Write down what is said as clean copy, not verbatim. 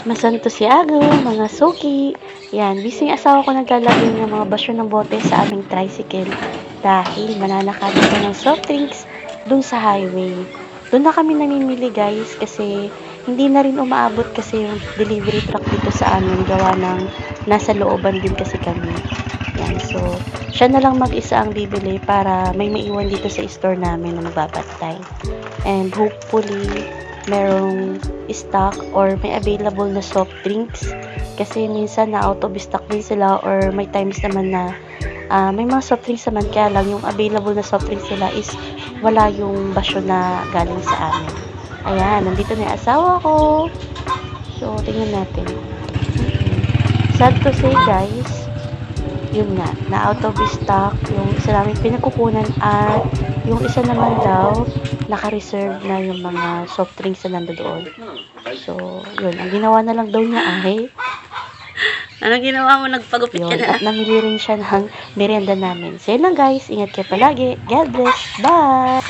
Masanto si Ago, mga suki. Yan, busy yung asawa ko naglalagay ng mga basyo ng bote sa aming tricycle dahil mananakad ko ng soft drinks dun sa highway. Doon na kami namimili guys kasi hindi na rin umaabot kasi yung delivery truck dito sa amin gawa ng nasa looban din kasi kami. Yan, so siya na lang mag-isa ang bibili para may maiwan dito sa store namin na magbabantay. And hopefully merong stock or may available na soft drinks kasi minsan na out of stock din sila or may times naman na may mga soft drinks naman kaya lang yung available na soft drinks nila is wala yung basyo na galing sa amin. Ayan, nandito na yung asawa ko. So, tingnan natin. Sad to say guys, yun nga, na out of stock yung isa namin pinagkukunan at yung isa naman daw naka-reserve na yung mga soft drinks na nandoon. So, yun, ang ginawa na lang daw niya ay Anong ginawa mo? Nagpagupit ka yun, na? at namili rin siya ng merienda namin. So, yun lang guys, ingat kayo palagi. God bless. Bye!